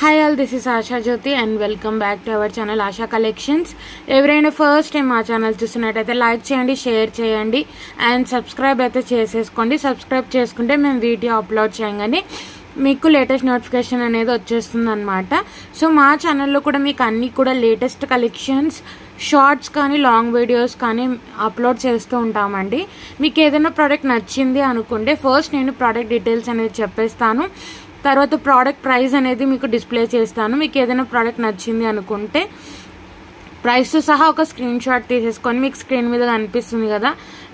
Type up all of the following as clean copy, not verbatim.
Hi all, this is Asha Jyoti and welcome back to our channel Asha Collections. ఎవరైనా first time మా channel చూస్తున్నట్టయితే like చేయండి, share చేయండి and subscribe అయితే చేసేసుకోండి. సబ్స్క్రైబ్ చేసుకుంటే మేము వీడియో అప్లోడ్ చేయగానే మీకు లేటెస్ట్ నోటిఫికేషన్ అనేది వచ్చేస్తుంది అనమాట. సో మా ఛానల్లో కూడా మీకు అన్నీ కూడా లేటెస్ట్ కలెక్షన్స్, షార్ట్స్ కానీ లాంగ్ వీడియోస్ కానీ అప్లోడ్ చేస్తూ ఉంటామండి. మీకు ఏదైనా ప్రోడక్ట్ నచ్చింది అనుకుంటే ఫస్ట్ నేను ప్రోడక్ట్ డీటెయిల్స్ అనేది చెప్పేస్తాను, తర్వాత ప్రోడక్ట్ ప్రైస్ అనేది మీకు డిస్ప్లే చేస్తాను. మీకు ఏదైనా ప్రోడక్ట్ నచ్చింది అనుకుంటే ప్రైస్తో సహా ఒక స్క్రీన్ షాట్ తీసేసుకొని మీకు స్క్రీన్ మీద కనిపిస్తుంది కదా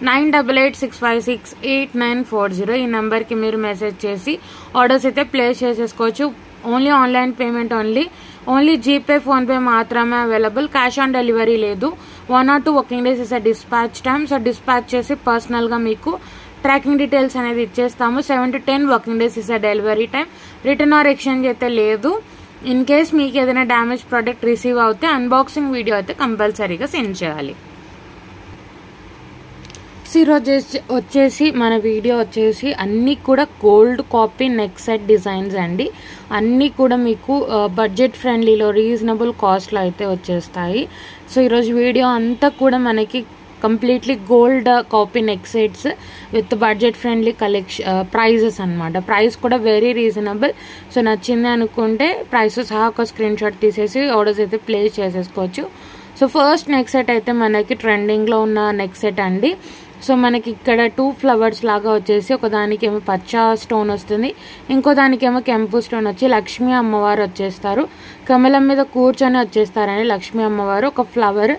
9886568940 ఈ నెంబర్కి మీరు మెసేజ్ చేసి ఆర్డర్స్ అయితే ప్లేస్ చేసేసుకోవచ్చు. Only online payment only GPay, PhonePe మాత్రమే అవైలబుల్. క్యాష్ ఆన్ డెలివరీ లేదు. 1 or 2 working days is dispatch time. So dispatch చేసి పర్సనల్గా మీకు ట్రాకింగ్ డీటెయిల్స్ అనేది ఇచ్చేస్తాము. 7 to 10 working days is delivery time. Return or exchange అయితే లేదు. ఇన్ కేస్ మీకు ఏదైనా డ్యామేజ్ ప్రోడక్ట్ రిసీవ్ అవుతే అన్బాక్సింగ్ వీడియో అయితే కంపల్సరీగా సెండ్ చేయాలి. ఈరోజు వచ్చేసి మన వీడియో వచ్చేసి అన్నీ కూడా gold copy neck set designs అండి. అన్నీ కూడా మీకు బడ్జెట్ ఫ్రెండ్లీలో రీజనబుల్ కాస్ట్లో అయితే వచ్చేస్తాయి. సో ఈరోజు వీడియో అంతా కూడా మనకి completely gold copy neck sets with budget friendly prices అనమాట. ప్రైస్ కూడా వెరీ రీజనబుల్. సో నచ్చింది అనుకుంటే ప్రైస్ సహా ఒక స్క్రీన్ షాట్ తీసేసి ఆర్డర్స్ అయితే ప్లేస్ చేసేసుకోవచ్చు. సో ఫస్ట్ నెక్ సెట్ అయితే మనకి ట్రెండింగ్లో ఉన్న నెక్ సెట్ అండి. సో మనకి ఇక్కడ 2 ఫ్లవర్స్ లాగా వచ్చేసి ఒకదానికేమో పచ్చ స్టోన్ వస్తుంది, ఇంకో దానికేమో కెంపు స్టోన్ వచ్చి లక్ష్మీ అమ్మవారు వచ్చేస్తారు. కమలం మీద కూర్చొని వచ్చేస్తారండి లక్ష్మీ అమ్మవారు. ఒక ఫ్లవర్,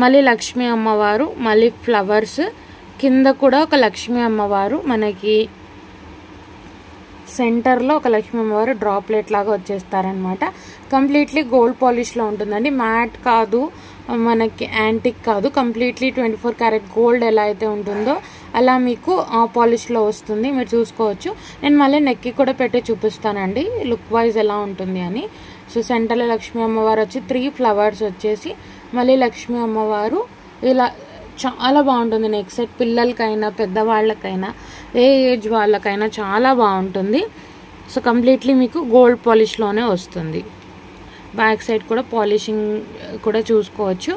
మళ్ళీ లక్ష్మీ అమ్మవారు, మళ్ళీ ఫ్లవర్స్, కింద కూడా ఒక లక్ష్మీ అమ్మవారు, మనకి సెంటర్లో ఒక లక్ష్మీ అమ్మవారు డ్రాప్లెట్ లాగా వచ్చేస్తారనమాట. కంప్లీట్లీ గోల్డ్ పాలిష్లో ఉంటుందండి. మ్యాట్ కాదు, మనకి యాంటిక్ కాదు, కంప్లీట్లీ 24 క్యారెట్ గోల్డ్ ఎలా అయితే ఉంటుందో అలా మీకు ఆ పాలిష్లో వస్తుంది. మీరు చూసుకోవచ్చు. నేను మళ్ళీ నెక్కి కూడా పెట్టి చూపిస్తానండి లుక్ వైజ్ ఎలా ఉంటుంది అని. సో సెంటర్లో లక్ష్మీ అమ్మవారు వచ్చి 3 ఫ్లవర్స్ వచ్చేసి మళ్ళీ లక్ష్మీ అమ్మవారు ఇలా చాలా బాగుంటుంది నెక్ సెట్. పిల్లలకైనా పెద్దవాళ్ళకైనా ఏ ఏజ్ వాళ్ళకైనా చాలా బాగుంటుంది. సో కంప్లీట్లీ మీకు గోల్డ్ పాలిష్లోనే వస్తుంది. బ్యాక్ సైడ్ కూడా పాలిషింగ్ కూడా చూసుకోవచ్చు.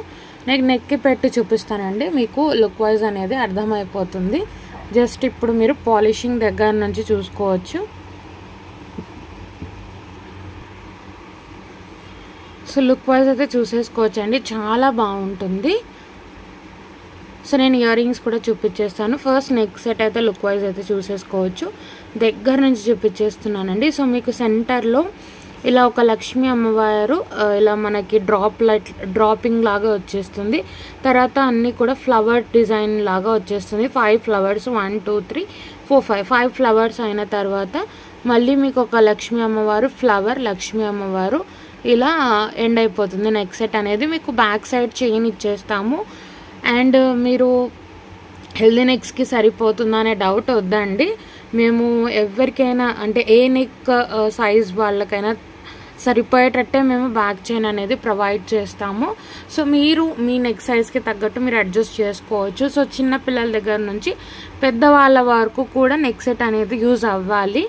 నెక్కి పెట్టి చూపిస్తానండి, మీకు లుక్ వైజ్ అనేది అర్థమైపోతుంది. జస్ట్ ఇప్పుడు మీరు పాలిషింగ్ దగ్గర నుంచి చూసుకోవచ్చు. సో లుక్ వైజ్ అయితే చూసేసుకోవచ్చు అండి, చాలా బాగుంటుంది. సో నేను ఇయర్ రింగ్స్ కూడా చూపించేస్తాను. ఫస్ట్ నెక్ సెట్ అయితే లుక్ వైజ్ అయితే చూసేసుకోవచ్చు. దగ్గర నుంచి చూపించేస్తున్నానండి. సో మీకు సెంటర్లో ఇలా ఒక లక్ష్మీ అమ్మవారు ఇలా మనకి డ్రాపింగ్ లాగా వచ్చేస్తుంది. తర్వాత అన్నీ కూడా ఫ్లవర్ డిజైన్ లాగా వచ్చేస్తుంది. 5 ఫ్లవర్స్ 1 2 3 4 5 ఫ్లవర్స్ అయిన తర్వాత మళ్ళీ మీకు ఒక లక్ష్మీ అమ్మవారు, ఫ్లవర్, లక్ష్మీ అమ్మవారు ఇలా ఎండ్ అయిపోతుంది నెక్ సెట్ అనేది. మీకు బ్యాక్ సైడ్ చైన్ ఇచ్చేస్తాము. అండ్ మీరు హెల్దీ నెక్స్కి సరిపోతుందా అనే డౌట్ వద్దండి. మేము ఎవరికైనా అంటే ఏ నెక్ సైజ్ వాళ్ళకైనా సరిపోయేటట్టే మేము బ్యాక్ చైన్ అనేది ప్రొవైడ్ చేస్తాము. సో మీరు మీ నెక్ సైజ్కి తగ్గట్టు మీరు అడ్జస్ట్ చేసుకోవచ్చు. సో చిన్న పిల్లల దగ్గర నుంచి పెద్దవాళ్ళ వరకు కూడా నెక్ సెట్ అనేది యూజ్ అవ్వాలి.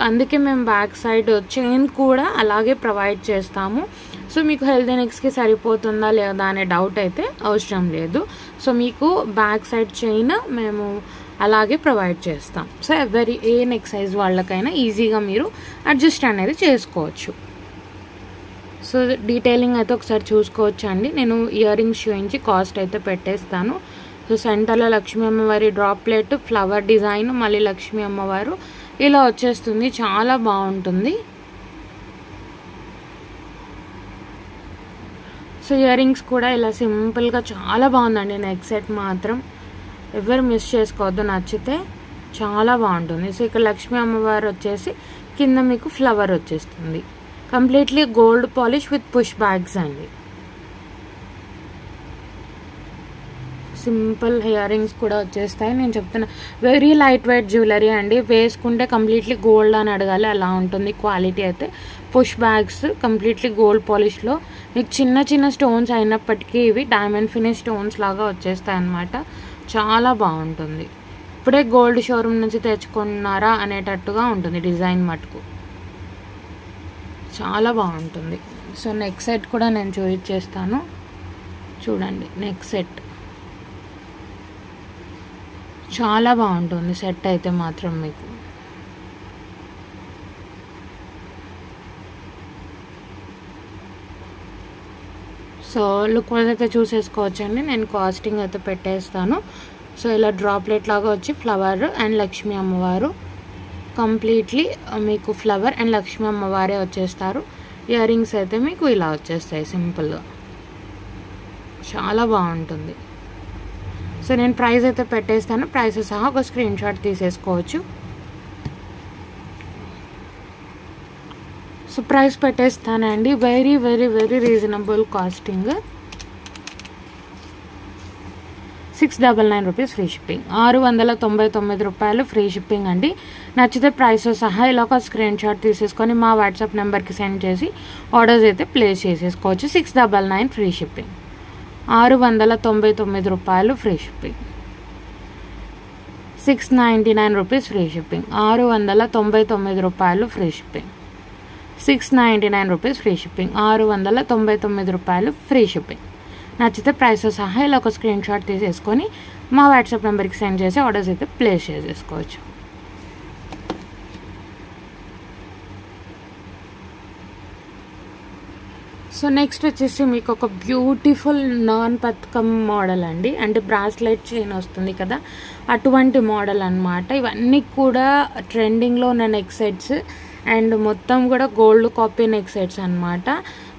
అందుకే మేము బ్యాక్ సైడ్ చైన్ కూడా అలాగే ప్రొవైడ్ చేస్తాము. సో మీకు హెల్దీ నెక్స్కి సరిపోతుందా లేదా అనే డౌట్ అయితే అవసరం లేదు. సో మీకు బ్యాక్ సైడ్ చైన్ మేము అలాగే ప్రొవైడ్ చేస్తాం. సో ఏ నెక్ సైజ్ వాళ్ళకైనా ఈజీగా మీరు అడ్జస్ట్ అనేది చేసుకోవచ్చు. సో డీటెయిలింగ్ అయితే ఒకసారి చూసుకోవచ్చు అండి. నేను ఇయర్ రింగ్స్ చూపించి కాస్ట్ అయితే పెట్టేస్తాను. సో సెంటర్లో లక్ష్మీ అమ్మవారి డ్రాప్లెట్, ఫ్లవర్ డిజైన్, మళ్ళీ లక్ష్మీ అమ్మవారు ఇలా వచ్చేస్తుంది. చాలా బాగుంటుంది. సో ఇయర్ రింగ్స్ కూడా ఇలా సింపుల్గా చాలా బాగుందండి. నెక్ సెట్ మాత్రం ఎవరు మిస్ చేసుకోవద్దు, నచ్చితే చాలా బాగుంటుంది. సో ఇక్కడ లక్ష్మీ అమ్మవారు వచ్చేసి కింద మీకు ఫ్లవర్ వచ్చేస్తుంది. Completely gold polish with push bags అండి. సింపుల్ ఇయర్ రింగ్స్ కూడా వచ్చేస్తాయి. నేను చెప్తున్నా వెరీ లైట్ వెయిట్ జ్యువెలరీ అండి. వేసుకుంటే కంప్లీట్లీ గోల్డ్ అని అడగాలి, అలా ఉంటుంది క్వాలిటీ అయితే. పుష్ బ్యాగ్స్ కంప్లీట్లీ గోల్డ్ పాలిష్లో మీకు చిన్న చిన్న స్టోన్స్ అయినప్పటికీ ఇవి డైమండ్ ఫినిష్ స్టోన్స్ లాగా వచ్చేస్తాయి అన్నమాట. చాలా బాగుంటుంది. ఇప్పుడే గోల్డ్ షోరూమ్ నుంచి తెచ్చుకున్నారా అనేటట్టుగా ఉంటుంది డిజైన్ మటుకు. చాలా బాగుంటుంది. సో నెక్ సెట్ కూడా నేను చూపించేస్తాను చూడండి. నెక్ సెట్ చాలా బాగుంటుంది సెట్ అయితే మాత్రం మీకు. సో లుక్ వైజ్ అయితే చూసేసుకోవచ్చండి. నేను కాస్టింగ్ అయితే పెట్టేస్తాను. సో ఇలా డ్రాప్లెట్ లాగా వచ్చి ఫ్లవర్ అండ్ లక్ష్మీ అమ్మవారు, కంప్లీట్లీ మీకు ఫ్లవర్ అండ్ లక్ష్మీ అమ్మవారే వచ్చేస్తారు. ఇయర్ రింగ్స్ అయితే మీకు ఇలా వచ్చేస్తాయి సింపుల్గా, చాలా బాగుంటుంది. సో నేను ప్రైస్ అయితే పెట్టేస్తాను, ప్రైస్ సహా ఒక స్క్రీన్ షాట్ తీసేసుకోవచ్చు. సో ప్రైస్ పెట్టేస్తానండి, very very very reasonable costing. 699 rupees free shipping, 699 రూపాయలు ఫ్రీ షిప్పింగ్ అండి. నచ్చితే ప్రైస్ సహా ఇలా ఒక స్క్రీన్ షాట్ తీసేసుకొని మా వాట్సాప్ నెంబర్కి సెండ్ చేసి ఆర్డర్స్ అయితే ప్లేస్ చేసేసుకోవచ్చు. 699 ఫ్రీ షిప్పింగ్, 699 రూపాయలు free shipping. 699 rupees free shipping, 699 రూపాయలు free shipping. 699 rupees free shipping, 699 రూపాయలు ఫ్రీ షిప్పింగ్. నచ్చితే ప్రైస్ సహా ఇలా ఒక స్క్రీన్ షాట్ తీసేసుకొని మా వాట్సాప్ నెంబర్కి సెండ్ చేసి ఆర్డర్స్ అయితే ప్లేస్ చేసేసుకోవచ్చు. సో నెక్స్ట్ వచ్చేసి మీకు ఒక బ్యూటిఫుల్ నాన్ పథకం మోడల్ అండి, అంటే బ్రాస్లెట్ చైన్ వస్తుంది కదా అటువంటి మోడల్ అన్నమాట. ఇవన్నీ కూడా ట్రెండింగ్లో ఉన్న నెక్ సెట్స్ అండ్ మొత్తం కూడా గోల్డ్ కాపీ నెక్ సెట్స్ అన్నమాట.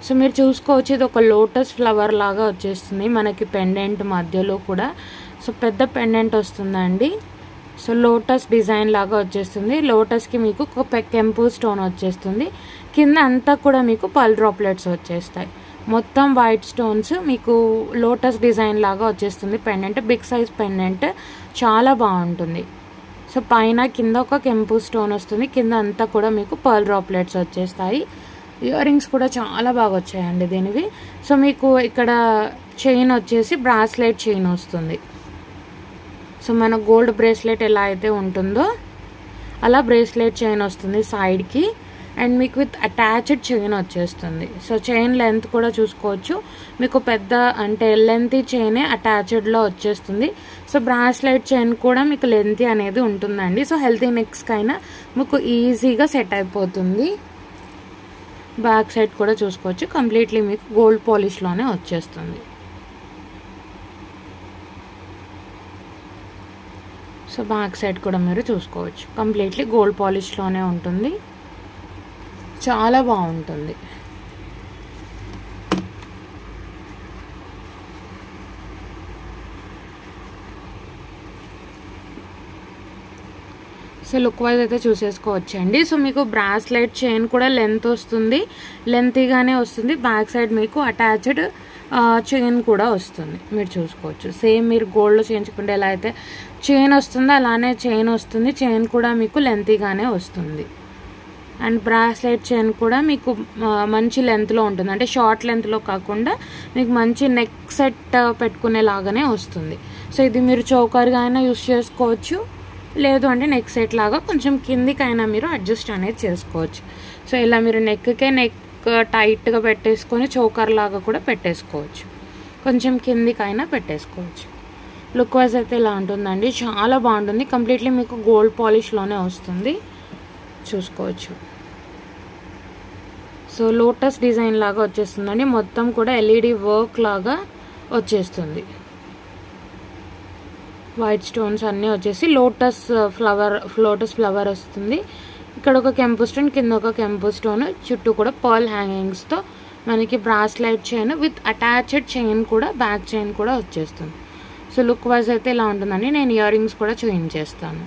సో మీరు చూసుకోవచ్చు, ఇది ఒక లోటస్ ఫ్లవర్ లాగా వచ్చేస్తుంది మనకి పెండెంట్ మధ్యలో కూడా. సో పెద్ద పెండెంట్ వస్తుందండి. సో లోటస్ డిజైన్ లాగా వచ్చేస్తుంది. లోటస్కి మీకు ఒక కెంపు స్టోన్ వచ్చేస్తుంది, కింద అంతా కూడా మీకు పల్ డ్రాప్లెట్స్ వచ్చేస్తాయి. మొత్తం వైట్ స్టోన్స్ మీకు లోటస్ డిజైన్ లాగా వచ్చేస్తుంది. పెండెంట్ బిగ్ సైజ్ పెండెంట్, చాలా బాగుంటుంది. సో పైన కింద ఒక కెంపు స్టోన్ వస్తుంది, కింద అంతా కూడా మీకు పర్ల్ డ్రాప్లెట్స్ వచ్చేస్తాయి. ఇయర్ రింగ్స్ కూడా చాలా బాగా వచ్చాయండి దీనివి. సో మీకు ఇక్కడ చైన్ వచ్చేసి బ్రాస్లెట్ చైన్ వస్తుంది. సో మన గోల్డ్ బ్రేస్లెట్ ఎలా అయితే ఉంటుందో అలా బ్రేస్లెట్ చైన్ వస్తుంది సైడ్కి, అండ్ మీకు విత్ అటాచ్డ్ చైన్ వచ్చేస్తుంది. సో చైన్ లెంత్ కూడా చూసుకోవచ్చు, మీకు పెద్ద అంటే లెంతీ చైనే అటాచ్డ్లో వచ్చేస్తుంది. సో బ్రాస్లెట్ చైన్ కూడా మీకు లెంతీ అనేది ఉంటుందండి. సో హెల్తీ నెక్స్కి అయినా మీకు ఈజీగా సెట్ అయిపోతుంది. బ్యాక్ సైడ్ కూడా చూసుకోవచ్చు, కంప్లీట్లీ మీకు గోల్డ్ పాలిష్లోనే వచ్చేస్తుంది. సో బ్యాక్ సైడ్ కూడా మీరు చూసుకోవచ్చు, కంప్లీట్లీ గోల్డ్ పాలిష్లోనే ఉంటుంది, చాలా బాగుంటుంది. సో లుక్ వైజ్ అయితే చూసేసుకోవచ్చండి. సో మీకు బ్రాస్లెట్ చైన్ కూడా లెంత్ వస్తుంది, లెంతీగానే వస్తుంది. బ్యాక్ సైడ్ మీకు అటాచ్డ్ చైన్ కూడా వస్తుంది, మీరు చూసుకోవచ్చు. సేమ్ మీరు గోల్డ్లో చేయించుకుంటే ఎలా అయితే చైన్ వస్తుందో అలానే చైన్ వస్తుంది. చైన్ కూడా మీకు లెంతీగానే వస్తుంది. అండ్ బ్రాస్లెట్ చైన్ కూడా మీకు మంచి లెంత్లో ఉంటుంది, అంటే షార్ట్ లెంత్లో కాకుండా మీకు మంచి నెక్ సెట్ పెట్టుకునేలాగానే వస్తుంది. సో ఇది మీరు చౌకర్గా అయినా యూస్ చేసుకోవచ్చు, లేదు అంటే నెక్ సెట్ లాగా కొంచెం కిందికైనా మీరు అడ్జస్ట్ అనేది చేసుకోవచ్చు. సో ఇలా మీరు నెక్కే నెక్ టైట్గా పెట్టేసుకొని చౌకర్ లాగా కూడా పెట్టేసుకోవచ్చు, కొంచెం కిందికైనా పెట్టేసుకోవచ్చు. లుక్ వైజ్ అయితే ఇలా ఉంటుందండి, చాలా బాగుంటుంది. కంప్లీట్లీ మీకు గోల్డ్ పాలిష్లోనే వస్తుంది, చూసుకోవచ్చు. సో లోటస్ డిజైన్ లాగా వచ్చేస్తుందండి, మొత్తం కూడా ఎల్ఈడి వర్క్ లాగా వచ్చేస్తుంది. వైట్ స్టోన్స్ అన్నీ వచ్చేసి లోటస్ ఫ్లవర్ వస్తుంది. ఇక్కడ ఒక కెంపు స్టోన్, కింద ఒక కెంపు స్టోన్, చుట్టూ కూడా పర్ల్ హ్యాంగింగ్స్తో మనకి bracelet chain with attached chain కూడా, బ్యాక్ చైన్ కూడా వచ్చేస్తుంది. సో లుక్ వైజ్ అయితే ఇలా ఉంటుందండి. నేను ఇయర్ రింగ్స్ కూడా చూపించేస్తాను.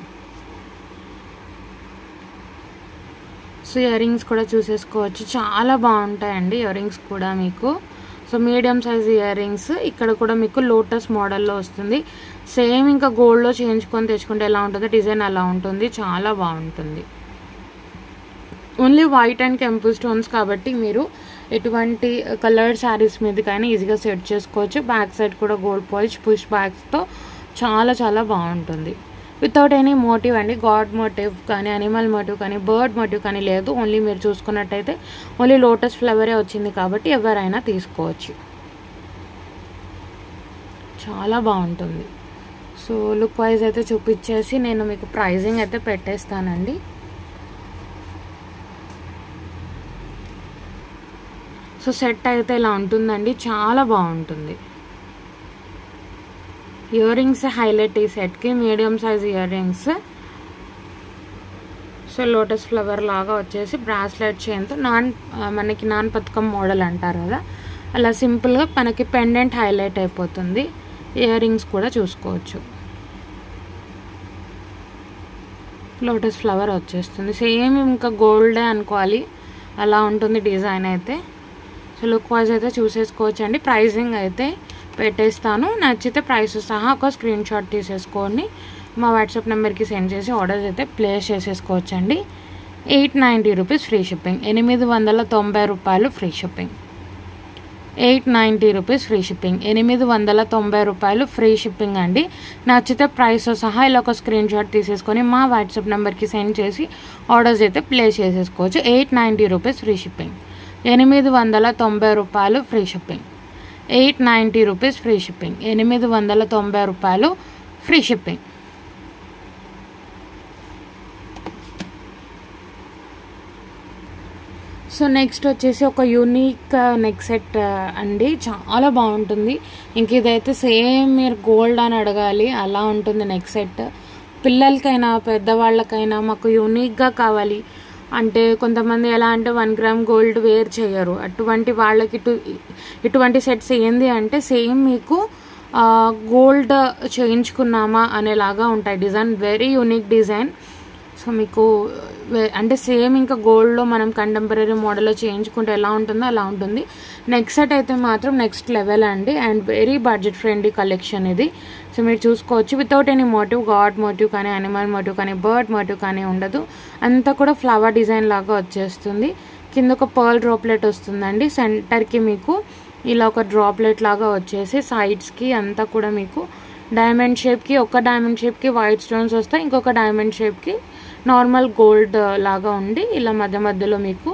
సో ఇయర్ రింగ్స్ కూడా చూసేసుకోవచ్చు, చాలా బాగుంటాయండి ఇయర్ రింగ్స్ కూడా మీకు. So medium size ear rings, ఇక్కడ కూడా మీకు లోటస్ మోడల్లో వస్తుంది. సేమ్ ఇంకా గోల్డ్లో చేయించుకొని తెచ్చుకుంటే ఎలా ఉంటుందో డిజైన్ అలా ఉంటుంది, చాలా బాగుంటుంది. ఓన్లీ వైట్ అండ్ కెంపు స్టోన్స్ కాబట్టి మీరు ఎటువంటి కలర్డ్ శారీస్ మీదకైనా ఈజీగా సెట్ చేసుకోవచ్చు. బ్యాక్ సైడ్ కూడా గోల్డ్ పాలిష్ పుష్ బ్యాగ్స్తో చాలా చాలా బాగుంటుంది. వితౌట్ ఎనీ మోటివ్ అండి. గాడ్ మోటివ్ కానీ అనిమల్ మోటివ్ కానీ బర్డ్ మోటివ్ కానీ లేదు. ఓన్లీ మీరు చూసుకున్నట్టయితే ఓన్లీ లోటస్ ఫ్లవరే వచ్చింది కాబట్టి ఎవరైనా తీసుకోవచ్చు. చాలా బాగుంటుంది. సో లుక్ వైజ్ అయితే చూపించేసి నేను మీకు ప్రైజింగ్ అయితే పెట్టేస్తానండి. సో సెట్ అయితే ఇలా ఉంటుందండి, చాలా బాగుంటుంది. ఇయర్ రింగ్స్ హైలైట్ ఈ సెట్కి, medium size ear rings. So lotus flower లాగా వచ్చేసి బ్రాస్లెట్ చైన్తో మనకి నాన్ పథకం మోడల్ అంటారు కదా, అలా సింపుల్గా మనకి పెండెంట్ హైలైట్ అయిపోతుంది. ఇయర్ రింగ్స్ కూడా చూసుకోవచ్చు. లోటస్ ఫ్లవర్ వచ్చేస్తుంది, సేమ్ ఇంకా గోల్డే అనుకోవాలి, అలా ఉంటుంది డిజైన్ అయితే. సో లుక్ వైజ్ అయితే చూసేసుకోవచ్చు అండి. ప్రైజింగ్ అయితే పెట్టేస్తాను, నచ్చితే ప్రైస్ సహా ఒక స్క్రీన్ షాట్ తీసేసుకోండి, మా వాట్సాప్ నెంబర్కి సెండ్ చేసి ఆర్డర్స్ అయితే ప్లేస్ చేసేసుకోవచ్చు అండి. 890 రూపీస్ ఫ్రీ షిప్పింగ్, 890 రూపాయలు free shipping. 890 rupees free shipping, 890 రూపాయలు ఫ్రీ షిప్పింగ్ అండి. నచ్చితే ప్రైస్ సహా ఇలా ఒక స్క్రీన్ షాట్ తీసేసుకొని మా వాట్సాప్ నెంబర్కి సెండ్ చేసి ఆర్డర్స్ అయితే ప్లేస్ చేసేసుకోవచ్చు. 890 రూపీస్ ఫ్రీ షిప్పింగ్, 890 రూపాయలు free shipping, 890 rupees free shipping, 890 రూపాయలు ఫ్రీ షిప్పింగ్. సో నెక్స్ట్ వచ్చేసి ఒక యూనిక్ నెక్ సెట్ అండి, చాలా బాగుంటుంది. ఇంక ఇదైతే సేమ్ మీరు గోల్డ్ అని అడగాలి, అలా ఉంటుంది నెక్ సెట్. పిల్లలకైనా పెద్దవాళ్ళకైనా మాకు యూనిక్గా కావాలి అంటే, కొంతమంది ఎలా అంటే 1 గ్రామ్ గోల్డ్ వేర్ చేయరు, అటువంటి వాళ్ళకి ఇటువంటి సెట్స్ ఏంది అంటే సేమ్ మీకు గోల్డ్ చేయించుకున్నామా అనేలాగా ఉంటాయి. Design very unique design. So మీకు అంటే సేమ్ ఇంకా గోల్డ్లో మనం కంటెంపరీ మోడల్లో చేయించుకుంటే ఎలా ఉంటుందో అలా ఉంటుంది. నెక్స్ట్ సెట్ అయితే మాత్రం నెక్స్ట్ లెవెల్ అండి, and very budget friendly collection ఇది. సో మీరు చూసుకోవచ్చు, without any motif, god motif కానీ అనిమల్ మోటివ్ కానీ బర్డ్ మోటివ్ కానీ ఉండదు. అంతా కూడా ఫ్లవర్ డిజైన్ లాగా వచ్చేస్తుంది. కింద ఒక పర్ల్ డ్రాప్లెట్ వస్తుందండి, సెంటర్కి మీకు ఇలా ఒక డ్రాప్లెట్ లాగా వచ్చేసి సైడ్స్కి అంతా కూడా మీకు డైమండ్ షేప్కి, ఒక డైమండ్ షేప్కి వైట్ స్టోన్స్ వస్తాయి, ఇంకొక డైమండ్ షేప్కి నార్మల్ గోల్డ్ లాగా ఉండి ఇలా మధ్య మధ్యలో మీకు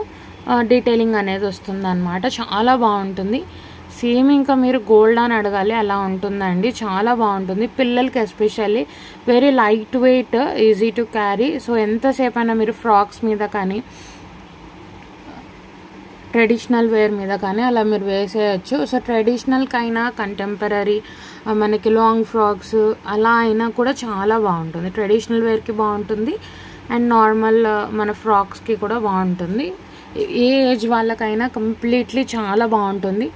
డీటెయిలింగ్ అనేది వస్తుంది అన్నమాట. చాలా బాగుంటుంది, సేమ్ ఇంకా మీరు గోల్డ్ అని అడగాలి, అలా ఉంటుందండి. చాలా బాగుంటుంది పిల్లలకి especially. Very light weight, easy to carry. So ఎంతసేపు అయినా మీరు ఫ్రాక్స్ మీద కానీ ట్రెడిషనల్ వేర్ మీద కానీ అలా మీరు వేసేయచ్చు. సో ట్రెడిషనల్కైనా కంటెంపరీ మనకి లాంగ్ ఫ్రాక్స్ అలా అయినా కూడా చాలా బాగుంటుంది. ట్రెడిషనల్ వేర్కి బాగుంటుంది అండ్ నార్మల్ మన ఫ్రాక్స్కి కూడా బాగుంటుంది. ఏ ఏజ్ వాళ్ళకైనా కంప్లీట్లీ చాలా బాగుంటుంది.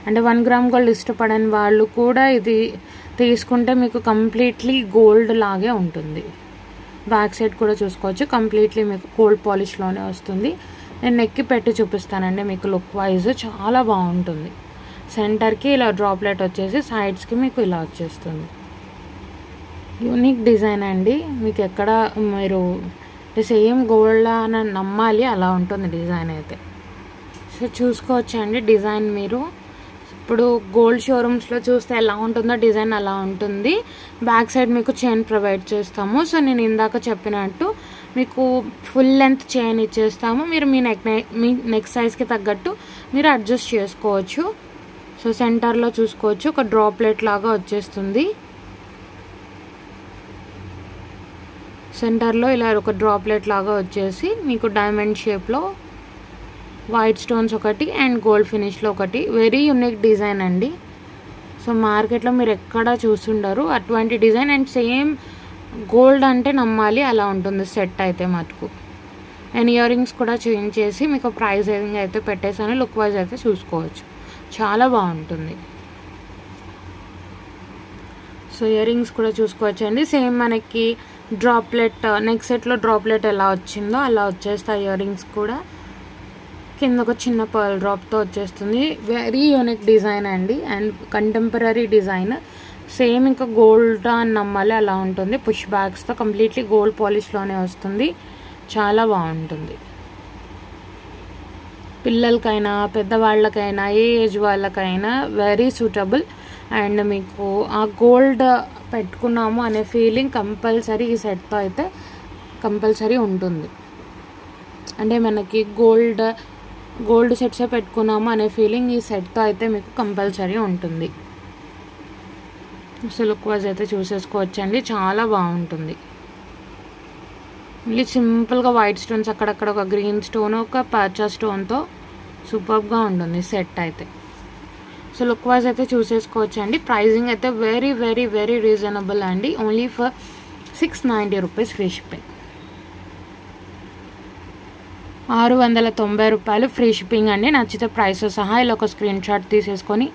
అంటే 1 గ్రామ్ గోల్డ్ ఇష్టపడని వాళ్ళు కూడా ఇది తీసుకుంటే మీకు కంప్లీట్లీ గోల్డ్ లాగే ఉంటుంది. బ్యాక్ సైడ్ కూడా చూసుకోవచ్చు, కంప్లీట్లీ మీకు గోల్డ్ పాలిష్లోనే వస్తుంది. నేను నెక్కి పెట్టి చూపిస్తానండి మీకు లుక్ వైజ్, చాలా బాగుంటుంది. సెంటర్కి ఇలా డ్రాప్లెట్ వచ్చేసి సైడ్స్కి మీకు ఇలా వచ్చేస్తుంది. యూనిక్ డిజైన్ అండి, మీకు ఎక్కడ మీరు సేమ్ గోల్డ్ అని నమ్మాలి, అలా ఉంటుంది డిజైన్ అయితే. సో చూసుకోవచ్చు అండి డిజైన్. మీరు ఇప్పుడు గోల్డ్ షోరూమ్స్లో చూస్తే ఎలా ఉంటుందో డిజైన్ అలా ఉంటుంది. బ్యాక్ సైడ్ మీకు చైన్ ప్రొవైడ్ చేస్తాము. సో నేను ఇందాక చెప్పినట్టు మీకు ఫుల్ లెంత్ చైన్ ఇచ్చేస్తాము. మీరు మీ నెక్ సైజ్కి తగ్గట్టు మీరు అడ్జస్ట్ చేసుకోవచ్చు. సో సెంటర్లో చూసుకోవచ్చు ఒక డ్రాప్లెట్ లాగా వచ్చేస్తుంది. సెంటర్లో ఇలా ఒక డ్రాప్లెట్ లాగా వచ్చేసి మీకు డైమండ్ షేప్లో వైట్ స్టోన్స్ ఒకటి అండ్ గోల్డ్ ఫినిష్లో ఒకటి. వెరీ యూనిక్ డిజైన్ అండి. సో మార్కెట్లో మీరు ఎక్కడా చూస్తుండరు అటువంటి డిజైన్. అండ్ సేమ్ గోల్డ్ అంటే నమ్మాలి, అలా ఉంటుంది సెట్ అయితే మటుకు. అండ్ ఇయర్ రింగ్స్ కూడా చేంజ్ చేసి మీకు ప్రైజింగ్ అయితే పెట్టేసాను. లుక్ వైజ్ అయితే చూసుకోవచ్చు, చాలా బాగుంటుంది. సో ఇయర్ రింగ్స్ కూడా చూసుకోవచ్చు అండి. సేమ్ మనకి డ్రాప్లెట్ నెక్ సెట్లో డ్రాప్లెట్ ఎలా వచ్చిందో అలా వచ్చేస్తాయి ఇయర్ రింగ్స్ కూడా. కింద ఒక చిన్న పర్ల్ డ్రాప్తో వచ్చేస్తుంది. వెరీ యూనిక్ డిజైన్ అండి అండ్ కంటెంపరీ డిజైన్. సేమ్ ఇంకా గోల్డ్ అని నమ్మాలి, అలా ఉంటుంది. పుష్ బ్యాగ్స్తో కంప్లీట్లీ గోల్డ్ పాలిష్లోనే వస్తుంది, చాలా బాగుంటుంది. పిల్లలకైనా పెద్దవాళ్ళకైనా ఏ ఏజ్ వాళ్ళకైనా వెరీ సూటబుల్. అండ్ మీకు ఆ గోల్డ్ పెట్టుకున్నాము అనే ఫీలింగ్ కంపల్సరీ ఈ సెట్తో అయితే కంపల్సరీ ఉంటుంది. అంటే మనకి గోల్డ్ సెట్సే పెట్టుకున్నాము అనే ఫీలింగ్ ఈ సెట్తో అయితే మీకు కంపల్సరీ ఉంటుంది. సో లుక్ వైజ్ అయితే చూసేసుకోవచ్చండి, చాలా బాగుంటుంది. మళ్ళీ సింపుల్గా వైట్ స్టోన్స్, అక్కడక్కడ ఒక గ్రీన్ స్టోన్, ఒక పచ్చ స్టోన్తో సూపర్గా ఉంటుంది సెట్ అయితే. సో లుక్ వైజ్ అయితే చూసేసుకోవచ్చండి. ప్రైజింగ్ అయితే వెరీ వెరీ వెరీ రీజనబుల్ అండి. Only for 690 rupees free shipping. 690 రూపాయలు ఫ్రీ షిప్పింగ్ అండి. నచ్చితే ప్రైస్ సహా ఇలా ఒక స్క్రీన్ షాట్ తీసేసుకొని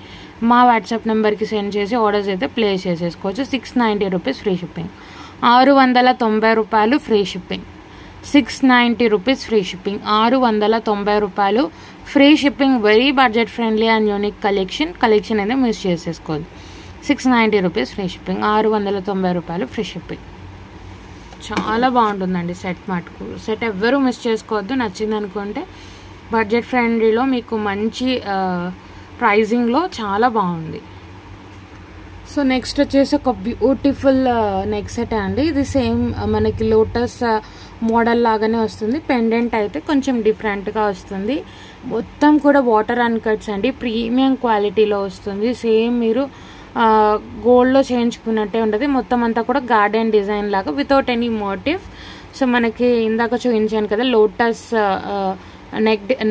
మా వాట్సాప్ నెంబర్కి సెండ్ చేసి ఆర్డర్స్ అయితే ప్లేస్ చేసేసుకోవచ్చు. 690 రూపీస్ ఫ్రీ షిప్పింగ్. 690 రూపాయలు free shipping. 690 rupees free shipping. 690 రూపాయలు free shipping. Very budget friendly and unique collection అయితే మిస్ చేసేసుకోవాలి. 690 రూపీస్ ఫ్రీ షిప్పింగ్. 690 రూపాయలు ఫ్రీ షిప్పింగ్. చాలా బాగుంటుందండి సెట్ మటుకు. సెట్ ఎవ్వరూ మిస్ చేసుకోవద్దు. నచ్చింది అనుకుంటే బడ్జెట్ ఫ్రెండ్లీలో మీకు మంచి ప్రైజింగ్లో చాలా బాగుంది. సో నెక్స్ట్ వచ్చేసి ఒక బ్యూటిఫుల్ నెక్ సెట్ అండి. ఇది సేమ్ మనకి లోటస్ మోడల్ లాగానే వస్తుంది. పెండెంట్ అయితే కొంచెం డిఫరెంట్గా వస్తుంది. మొత్తం కూడా వాటర్ అన్కట్స్ అండి. ప్రీమియం క్వాలిటీలో వస్తుంది. సేమ్ మీరు గోల్డ్లో చేయించుకున్నట్టే ఉంటుంది. మొత్తం అంతా కూడా గార్డెన్ డిజైన్ లాగా వితౌట్ ఎనీ మోటివ్. సో మనకి ఇందాక చూపించాను కదా లోటస్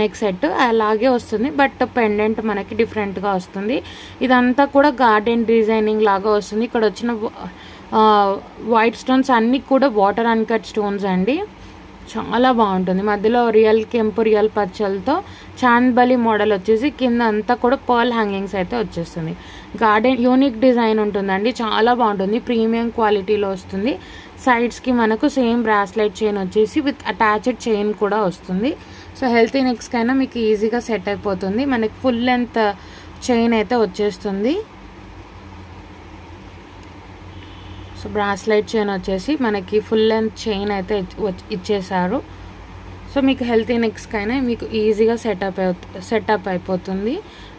నెక్ సెట్, అలాగే వస్తుంది. బట్ పెండెంట్ మనకి డిఫరెంట్గా వస్తుంది. ఇదంతా కూడా గార్డెన్ డిజైనింగ్ లాగా వస్తుంది. ఇక్కడ వచ్చిన వైట్ స్టోన్స్ అన్నీ కూడా వాటర్ అన్కట్ స్టోన్స్ అండి. చాలా బాగుంటుంది. మధ్యలో రియల్ కెంపు, రియల్ పచ్చలతో చాంద్బలి మోడల్ వచ్చేసి కింద అంతా కూడా పర్ల్ హ్యాంగింగ్స్ అయితే వచ్చేస్తుంది. గార్డెన్ యూనిక్ డిజైన్ ఉంటుందండి. చాలా బాగుంటుంది. ప్రీమియం క్వాలిటీలో వస్తుంది. సైడ్స్కి మనకు సేమ్ బ్రాస్లెట్ చైన్ వచ్చేసి విత్ అటాచ్డ్ చైన్ కూడా వస్తుంది. సో హెల్తీ నెక్స్కి అయినా మీకు ఈజీగా సెట్ అయిపోతుంది. మనకి ఫుల్ లెంత్ చైన్ అయితే వచ్చేస్తుంది. సో బ్రాస్లెట్ చైన్ వచ్చేసి మనకి ఫుల్ లెంత్ చైన్ అయితే ఇచ్చేసారు. సో మీకు హెల్తీ నెక్స్కి అయినా మీకు ఈజీగా సెటప్ అయిపోతుంది.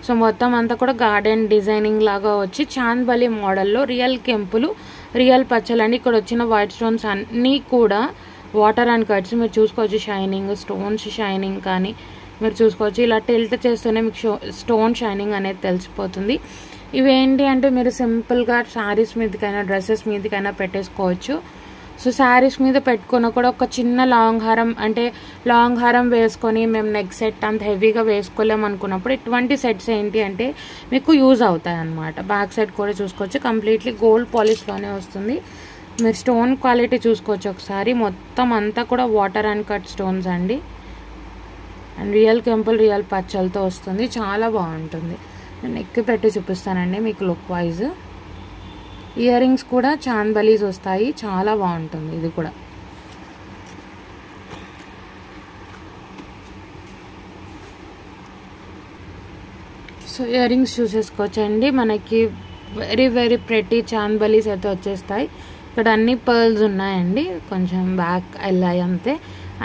సో మొత్తం అంతా కూడా గార్డెన్ డిజైనింగ్ లాగా వచ్చి చాంద్బలి మోడల్లో రియల్ కెంపులు, రియల్ పచ్చలండి. ఇక్కడ వచ్చిన వైట్ స్టోన్స్ అన్నీ కూడా వాటర్ అండ్ కట్స్ మీరు చూసుకోవచ్చు. షైనింగ్ స్టోన్స్ షైనింగ్ కానీ మీరు చూసుకోవచ్చు. ఇలా టిల్ట్ చేస్తూనే మీకు స్టోన్ షైనింగ్ అనేది తెలిసిపోతుంది. ఇవేంటి అంటే మీరు సింపుల్గా శారీస్ మీదకైనా డ్రెస్సెస్ మీదకైనా పెట్టేసుకోవచ్చు. సో శారీస్ మీద పెట్టుకున్న కూడా ఒక చిన్న లాంగ్ హారం వేసుకొని మేము నెక్ సెట్ అంత హెవీగా వేసుకోలేము అనుకున్నప్పుడు ఇటువంటి సెట్స్ ఏంటి అంటే మీకు యూజ్ అవుతాయి అన్నమాట. బ్యాక్ సైడ్ కూడా చూసుకోవచ్చు. కంప్లీట్లీ గోల్డ్ పాలిష్లోనే వస్తుంది. మీరు స్టోన్ క్వాలిటీ చూసుకోవచ్చు ఒకసారి. మొత్తం అంతా కూడా వాటర్ అండ్ కట్ స్టోన్స్ అండి. అండ్ రియల్ కెంపుల్, రియల్ పచ్చలతో వస్తుంది. చాలా బాగుంటుంది. నేను ఎక్కి పెట్టి చూపిస్తానండి మీకు లుక్ వైజ్. ఇయర్ రింగ్స్ కూడా చాంద్బలీస్ వస్తాయి. చాలా బాగుంటుంది ఇది కూడా. సో ఇయర్ రింగ్స్ చూసేసుకోవచ్చండి. మనకి వెరీ వెరీ ప్రెటీ చాంద్బలీస్ అయితే వచ్చేస్తాయి. ఇక్కడ అన్ని పర్ల్స్ ఉన్నాయండి. కొంచెం బ్యాక్ వెళ్ళాయి అంతే.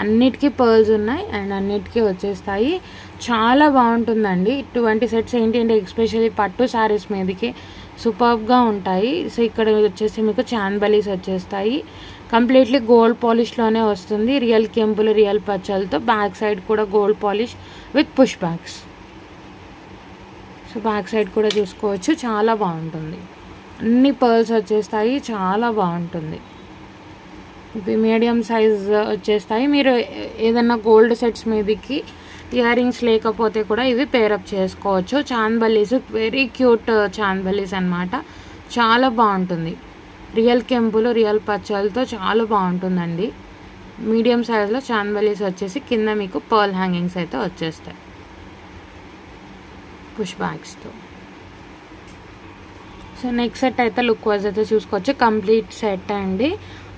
అన్నిటికీ పర్ల్స్ ఉన్నాయి అండ్ అన్నిటికీ వచ్చేస్తాయి. చాలా బాగుంటుందండి. ఇటువంటి సెట్స్ ఏంటి అంటే ఎస్పెషల్లీ పట్టు శారీస్ మీదకి సూపర్గా ఉంటాయి. సో ఇక్కడ వచ్చేసి మీకు చాంద్బలీస్ వచ్చేస్తాయి. కంప్లీట్లీ గోల్డ్ పాలిష్లోనే వస్తుంది. రియల్ కెంపులు, రియల్ పచ్చలతో. బ్యాక్ సైడ్ కూడా gold polish with push backs. So back side కూడా చూసుకోవచ్చు. చాలా బాగుంటుంది. అన్ని పర్ల్స్ వచ్చేస్తాయి. చాలా బాగుంటుంది. ఇవి మీడియం సైజ్ వచ్చేస్తాయి. మీరు ఏదన్నా గోల్డ్ సెట్స్ మీదకి ఇయర్ రింగ్స్ లేకపోతే కూడా ఇవి పేరప్ చేసుకోవచ్చు. చాంద్బలీస్ వెరీ క్యూట్ చాంద్బలీస్ అనమాట. చాలా బాగుంటుంది. రియల్ కెంపులు, రియల్ పచ్చలతో చాలా బాగుంటుందండి. మీడియం సైజ్లో చాంద్బలీస్ వచ్చేసి కింద మీకు పర్ల్ హ్యాంగింగ్స్ అయితే వచ్చేస్తాయి పుష్ బ్యాగ్స్తో. సో నెక్స్ట్ సెట్ అయితే లుక్ వైజ్ అయితే చూసుకోవచ్చు. కంప్లీట్ సెట్ అండి.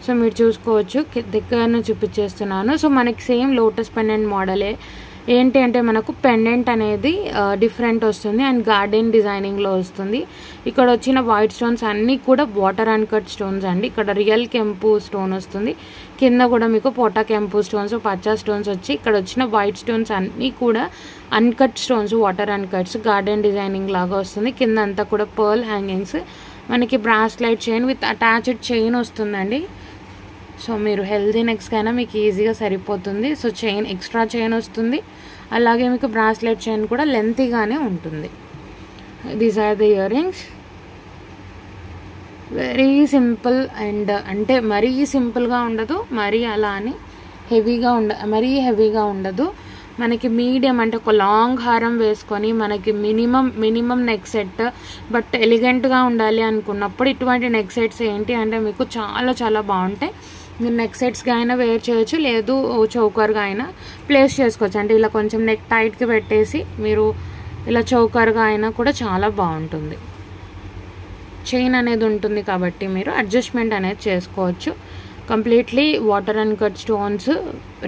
సో మీరు చూసుకోవచ్చు. దగ్గర చూపించేస్తున్నాను. సో మనకి సేమ్ లోటస్ పెండెంట్ మోడలే. ఏంటి అంటే మనకు పెండెంట్ అనేది డిఫరెంట్ వస్తుంది అండ్ గార్డెన్ డిజైనింగ్లో వస్తుంది. ఇక్కడ వచ్చిన వైట్ స్టోన్స్ అన్నీ కూడా వాటర్ అన్కట్ స్టోన్స్ అండి. ఇక్కడ రియల్ కెంపు స్టోన్ వస్తుంది. కింద కూడా మీకు పోటా కెంపు స్టోన్స్, పచ్చా స్టోన్స్ వచ్చి ఇక్కడ వచ్చిన వైట్ స్టోన్స్ అన్నీ కూడా uncut stones, water అన్కట్స్, garden designing లాగా వస్తుంది. కింద అంతా కూడా పర్ల్ హ్యాంగింగ్స్ మనకి bracelet chain with attached chain వస్తుందండి. సో మీరు హెల్దీ నెక్స్కి అయినా మీకు ఈజీగా సరిపోతుంది. సో చైన్ ఎక్స్ట్రా చైన్ వస్తుంది, అలాగే మీకు బ్రాస్లెట్ చైన్ కూడా లెంతీగానే ఉంటుంది. These are the earrings. Very simple and అంటే మరీ సింపుల్గా ఉండదు, మరీ అలా అని మరీ హెవీగా ఉండదు. మనకి మీడియం అంటే ఒక లాంగ్ హారం వేసుకొని మనకి మినిమం నెక్ సెట్ బట్ ఎలిగెంట్గా ఉండాలి అనుకున్నప్పుడు ఇటువంటి నెక్ సెట్స్ ఏంటి అంటే మీకు చాలా చాలా బాగుంటాయి. మీరు నెక్ సెట్స్గా అయినా వేర్ చేయొచ్చు, లేదు చౌకర్గా అయినా ప్లేస్ చేసుకోవచ్చు. అంటే ఇలా కొంచెం నెక్ టైట్కి పెట్టేసి మీరు ఇలా చౌకర్గా అయినా కూడా చాలా బాగుంటుంది. చైన్ అనేది ఉంటుంది కాబట్టి మీరు అడ్జస్ట్మెంట్ అనేది చేసుకోవచ్చు. Completely water and cut stones,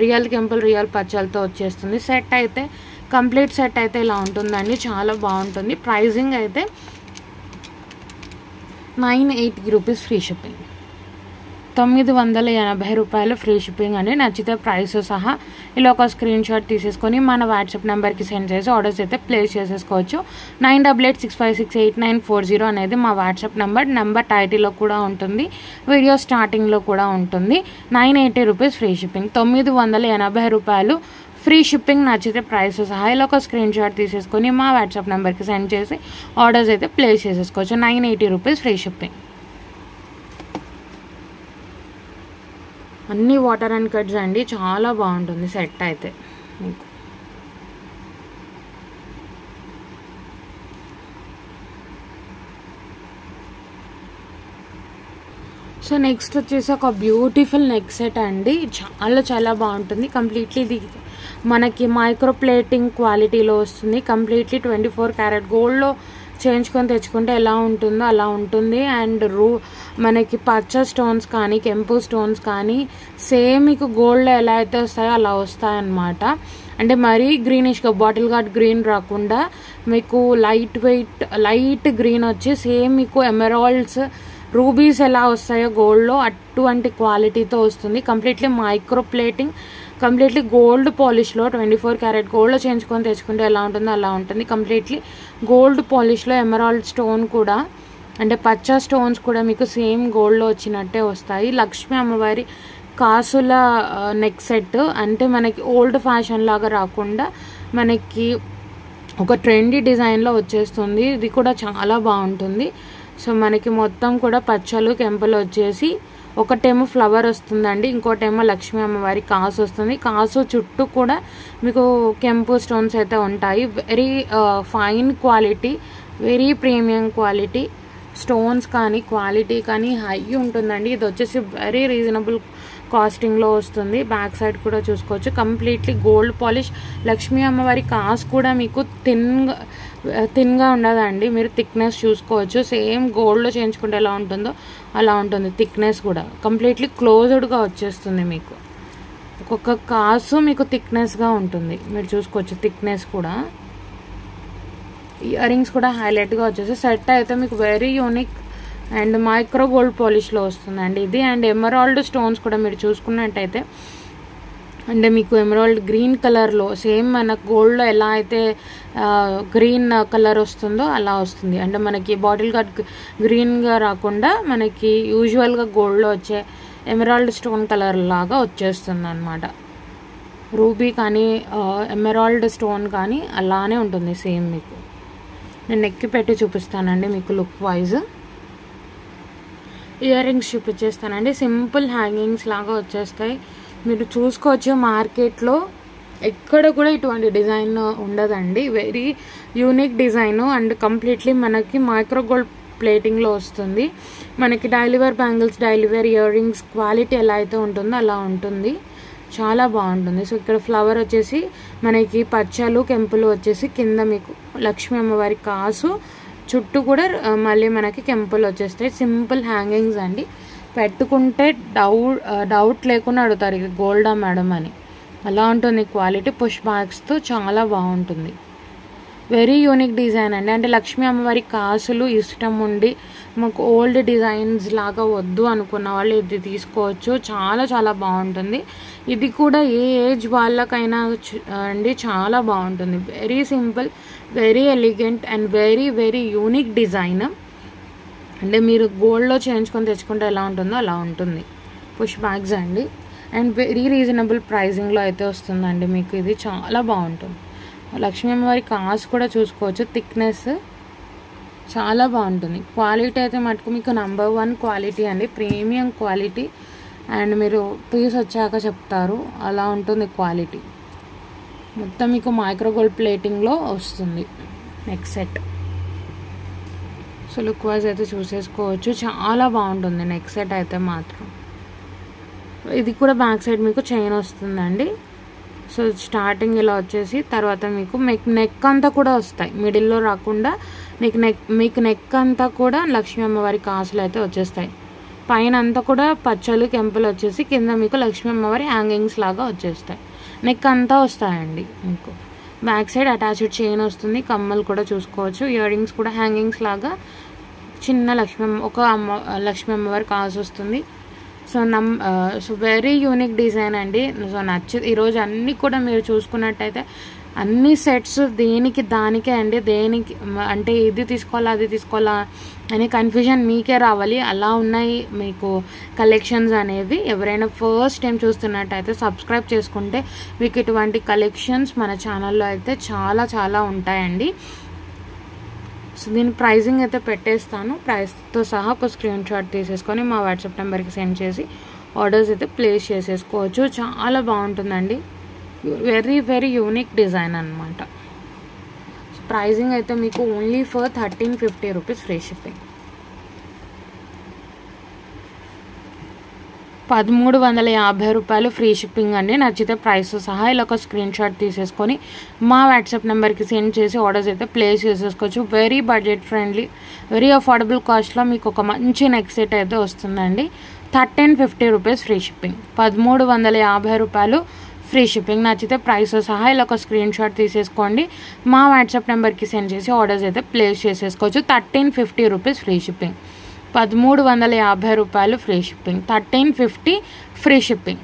real కెంపుల్ రియల్ పచ్చలతో వచ్చేస్తుంది. సెట్ అయితే కంప్లీట్ సెట్ అయితే ఇలా ఉంటుందండి, చాలా బాగుంటుంది. ప్రైజింగ్ అయితే 980 రూపీస్ ఫ్రీ షిప్పింగ్, 980 రూపాయలు ఫ్రీ షిప్పింగ్ అండి. నచ్చితే ప్రైస్ సహా ఇలా ఒక స్క్రీన్ షాట్ తీసేసుకొని మన వాట్సాప్ నెంబర్కి సెండ్ చేసి ఆర్డర్స్ అయితే ప్లేస్ చేసేసుకోవచ్చు. 9886568940 అనేది మా వాట్సాప్ నెంబర్ టైటిల్లో కూడా ఉంటుంది, వీడియో స్టార్టింగ్లో కూడా ఉంటుంది. 980 రూపీస్ ఫ్రీ షిప్పింగ్, 980 రూపాయలు ఫ్రీ షిప్పింగ్. నచ్చితే ప్రైస్ సహా ఇలా ఒక స్క్రీన్ షాట్ తీసేసుకొని మా వాట్సాప్ నెంబర్కి సెండ్ చేసి ఆర్డర్స్ అయితే ప్లేస్ చేసేసుకోవచ్చు. 980 రూపీస్ ఫ్రీ షిప్పింగ్. అన్ని వాటర్ అండ్ కట్స్ అండి, చాలా బాగుంటుంది సెట్ అయితే మీకు. సో నెక్స్ట్ వచ్చేసి ఒక బ్యూటిఫుల్ నెక్ సెట్ అండి, చాలా చాలా బాగుంటుంది. కంప్లీట్లీ ఇది మనకి మైక్రో ప్లేటింగ్ క్వాలిటీలో వస్తుంది. కంప్లీట్లీ 24 క్యారెట్ గోల్డ్లో చేయించుకొని తెచ్చుకుంటే ఎలా ఉంటుందో అలా ఉంటుంది. అండ్ మనకి పచ్చ స్టోన్స్ కానీ కెంపు స్టోన్స్ కానీ సేమ్ మీకు గోల్డ్లో ఎలా అయితే వస్తాయో అలా వస్తాయన్నమాట. అంటే మరీ గ్రీనిష్గా బాటిల్ గార్డ్ గ్రీన్ రాకుండా మీకు లైట్ గ్రీన్ వచ్చి సేమ్ మీకు ఎమరాల్డ్స్ రూబీస్ ఎలా వస్తాయో గోల్డ్లో అటువంటి క్వాలిటీతో వస్తుంది. Completely micro plating, completely gold పాలిష్లో 24 క్యారెట్ గోల్డ్లో చేయించుకొని తెచ్చుకుంటే ఎలా ఉంటుందో అలా ఉంటుంది. కంప్లీట్లీ గోల్డ్ పాలిష్లో ఎమరాల్డ్ స్టోన్ కూడా అంటే పచ్చ స్టోన్స్ కూడా మీకు సేమ్ గోల్డ్లో వచ్చినట్టే వస్తాయి. లక్ష్మీ అమ్మవారి కాసుల నెక్ సెట్ అంటే మనకి ఓల్డ్ ఫ్యాషన్ లాగా రాకుండా మనకి ఒక ట్రెండీ డిజైన్లో వచ్చేస్తుంది. ఇది కూడా చాలా బాగుంటుంది. సో మనకి మొత్తం కూడా పచ్చలు కెంపులు వచ్చేసి ఒకటేమో ఫ్లవర్ వస్తుందండి, ఇంకోటేమో లక్ష్మీ అమ్మవారి కాసు వస్తుంది. కాసు చుట్టూ కూడా మీకు కెంపు స్టోన్స్ అయితే ఉంటాయి. Very fine quality, very premium quality stones కానీ క్వాలిటీ కానీ హై ఉంటుందండి. ఇది వచ్చేసి వెరీ రీజనబుల్ కాస్టింగ్లో వస్తుంది. బ్యాక్ సైడ్ కూడా చూసుకోవచ్చు, కంప్లీట్లీ గోల్డ్ పాలిష్. లక్ష్మీ అమ్మవారి కాసు కూడా మీకు థిన్గా ఉండదండి, మీరు థిక్నెస్ చూసుకోవచ్చు. సేమ్ గోల్డ్లో చేయించుకుంటే ఎలా ఉంటుందో అలా ఉంటుంది. థిక్నెస్ కూడా కంప్లీట్లీ క్లోజ్డ్గా వచ్చేస్తుంది. మీకు ఒక్కొక్క కాసు మీకు థిక్నెస్గా ఉంటుంది, మీరు చూసుకోవచ్చు. థిక్నెస్ కూడా ఇయర్ రింగ్స్ కూడా హైలైట్గా వచ్చేసి సెట్ అయితే మీకు very unique and micro gold పాలిష్లో వస్తుందండి ఇది. అండ్ ఎమరాల్డ్ స్టోన్స్ కూడా మీరు చూసుకున్నట్టయితే అంటే మీకు ఎమరాల్డ్ గ్రీన్ కలర్లో సేమ్ మన గోల్డ్లో ఎలా అయితే గ్రీన్ కలర్ వస్తుందో అలా వస్తుంది. అంటే మనకి బాటిల్ గార్డ్ గ్రీన్గా రాకుండా మనకి యూజువల్గా గోల్డ్లో వచ్చే ఎమరాల్డ్ స్టోన్ కలర్ లాగా వచ్చేస్తుంది అనమాట. రూబీ కానీ ఎమరాల్డ్ స్టోన్ కానీ అలానే ఉంటుంది సేమ్. మీకు నేను నెక్కి పెట్టి చూపిస్తానండి మీకు లుక్ వైజ్. ఇయర్ రింగ్స్ చూపించేస్తానండి, సింపుల్ హ్యాంగింగ్స్ లాగా వచ్చేస్తాయి. మీరు చూసుకోవచ్చు మార్కెట్లో ఎక్కడ కూడా ఇటువంటి డిజైన్ ఉండదండి. Very unique design and completely మనకి మైక్రో గోల్డ్ ప్లేటింగ్లో వస్తుంది. మనకి daily wear bangles, daily wear earrings quality ఎలా అయితే ఉంటుందో అలా ఉంటుంది, చాలా బాగుంటుంది. సో ఇక్కడ ఫ్లవర్ వచ్చేసి మనకి పచ్చలు కెంపులు వచ్చేసి కింద మీకు లక్ష్మీ అమ్మవారి కాసు చుట్టూ కూడా మళ్ళీ మనకి కెంపులు వచ్చేస్తాయి. సింపుల్ హ్యాంగింగ్స్ అండి, పెట్టుకుంటే డౌట్ లేకుండా అడుగుతారు ఇది గోల్డా మేడం అని, అలా ఉంటుంది క్వాలిటీ. పుష్ బ్యాగ్స్తో చాలా బాగుంటుంది. వెరీ యూనిక్ డిజైన్ అండి. అంటే లక్ష్మీ అమ్మవారి కాసులు ఇష్టం ఉండి మాకు ఓల్డ్ డిజైన్స్ లాగా వద్దు అనుకున్న వాళ్ళు ఇది తీసుకోవచ్చు, చాలా చాలా బాగుంటుంది. ఇది కూడా ఏ ఏజ్ వాళ్ళకైనా అండి చాలా బాగుంటుంది. Very simple, very elegant and very very unique design. అంటే మీరు గోల్డ్లో చేయించుకొని తెచ్చుకుంటే ఎలా ఉంటుందో అలా ఉంటుంది. పుష్ బ్యాగ్స్ అండి, అండ్ వెరీ రీజనబుల్ ప్రైజింగ్లో అయితే వస్తుందండి మీకు. ఇది చాలా బాగుంటుంది. లక్ష్మీ అమ్మవారి కాస్ట్ కూడా చూసుకోవచ్చు. థిక్నెస్ చాలా బాగుంటుంది. క్వాలిటీ అయితే మటుకు మీకు నెంబర్ 1 క్వాలిటీ అండి, ప్రీమియం క్వాలిటీ. అండ్ మీరు పీస్ వచ్చాక చెప్తారు అలా ఉంటుంది క్వాలిటీ. మొత్తం మీకు మైక్రో గోల్డ్ ప్లేటింగ్లో వస్తుంది neck set. So look wise అయితే చూసేసుకోవచ్చు, చాలా బాగుంటుంది నెక్ సెట్ అయితే మాత్రం. ఇది కూడా బ్యాక్ సైడ్ మీకు చైన్ వస్తుందండి. సో స్టార్టింగ్ ఇలా వచ్చేసి తర్వాత మీకు నెక్ అంతా కూడా వస్తాయి, మిడిల్లో రాకుండా మీకు నెక్ అంతా కూడా లక్ష్మీ అమ్మవారి కాసులు అయితే వచ్చేస్తాయి. పైన అంతా కూడా పచ్చలు కెంపులు వచ్చేసి కింద మీకు లక్ష్మీ అమ్మవారి హ్యాంగింగ్స్ లాగా వచ్చేస్తాయి. నెక్ అంతా వస్తాయండి మీకు. బ్యాక్ సైడ్ అటాచ్డ్ చైన్ వస్తుంది, కమ్మలు కూడా చూసుకోవచ్చు. ఇయర్ రింగ్స్ కూడా హ్యాంగింగ్స్ లాగా చిన్న లక్ష్మీ అమ్మవారి కాసు వస్తుంది. సో వెరీ యూనిక్ డిజైన్ అండి. సో ఈరోజు అన్నీ కూడా మీరు చూసుకున్నట్టయితే అన్ని సెట్స్ దానికే అండి. దేనికి అంటే ఇది తీసుకోవాలా అది తీసుకోవాలా అనే కన్ఫ్యూజన్ మీకే రావాలి, అలా ఉన్నాయి మీకు కలెక్షన్స్ అనేవి. ఎవరైనా ఫస్ట్ టైం చూస్తున్నట్టయితే సబ్స్క్రైబ్ చేసుకుంటే మీకు ఇటువంటి కలెక్షన్స్ మన ఛానల్లో అయితే చాలా చాలా ఉంటాయండి. సో దీని ప్రైజింగ్ అయితే పెట్టేస్తాను, ప్రైస్తో సహా ఒక స్క్రీన్ షాట్ తీసేసుకొని మా వాట్సాప్ నెంబర్కి సెండ్ చేసి ఆర్డర్స్ అయితే ప్లేస్ చేసేసుకోవచ్చు. చాలా బాగుంటుందండి, వెరీ వెరీ యూనిక్ డిజైన్ అనమాట. సో ప్రైజింగ్ అయితే మీకు only for 1350 rupees free shipping. 1350 రూపాయలు ఫ్రీ షిప్పింగ్ అండి. నచ్చితే ప్రైస్ సహా ఇలా ఒక స్క్రీన్ షాట్ తీసేసుకొని మా వాట్సాప్ నెంబర్కి సెండ్ చేసి ఆర్డర్స్ అయితే ప్లేస్ చేసేసుకోవచ్చు. Very budget friendly, very affordable కాస్ట్లో మీకు ఒక మంచి నెక్ సెట్ అయితే వస్తుందండి. 1350 రూపీస్ ఫ్రీ షిప్పింగ్, 1350 రూపాయలు ఫ్రీ షిప్పింగ్. నచ్చితే ప్రైస్ సహా ఇలా ఒక స్క్రీన్ షాట్ తీసేసుకోండి, మా వాట్సాప్ నెంబర్కి సెండ్ చేసి ఆర్డర్స్ అయితే ప్లేస్ చేసేసుకోవచ్చు. 1350 రూపీస్ ఫ్రీ షిప్పింగ్, 1350 రూపాయలు free shipping, 1350 free shipping.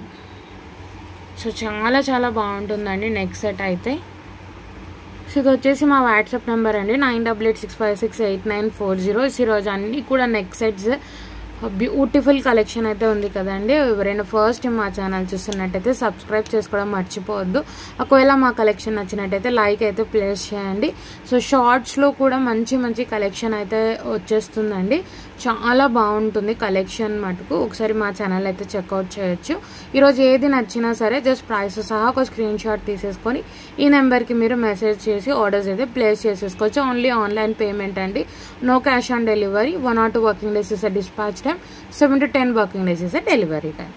So చాలా చాలా బాగుంటుందండి నెక్ సెట్ అయితే. సో ఇది వచ్చేసి మా వాట్సాప్ నెంబర్ అండి, 9886568940. ఈరోజు అన్నీ కూడా నెక్ సెట్స్, బ్యూటిఫుల్ కలెక్షన్ అయితే ఉంది కదండి. ఎవరైనా ఫస్ట్ టైం మా ఛానల్ చూస్తున్నట్టయితే సబ్స్క్రైబ్ చేసుకోవడం మర్చిపోవద్దు. ఒకవేళ మా కలెక్షన్ నచ్చినట్టయితే లైక్ అయితే ప్లేస్ చేయండి. సో షార్ట్స్లో కూడా మంచి మంచి కలెక్షన్ అయితే వచ్చేస్తుందండి, చాలా బాగుంటుంది కలెక్షన్ మటుకు. ఒకసారి మా ఛానల్ అయితే చెక్అవుట్ చేయొచ్చు. ఈరోజు ఏది నచ్చినా సరే జస్ట్ ప్రైస్ సహా ఒక స్క్రీన్ షాట్ తీసేసుకొని ఈ నెంబర్కి మీరు మెసేజ్ చేసి ఆర్డర్స్ అయితే ప్లేస్ చేసేసుకోవచ్చు. ఓన్లీ ఆన్లైన్ పేమెంట్ అండి, no cash on delivery. 1 or 2 working days is a dispatch time, 7 to 10 working days is a delivery time.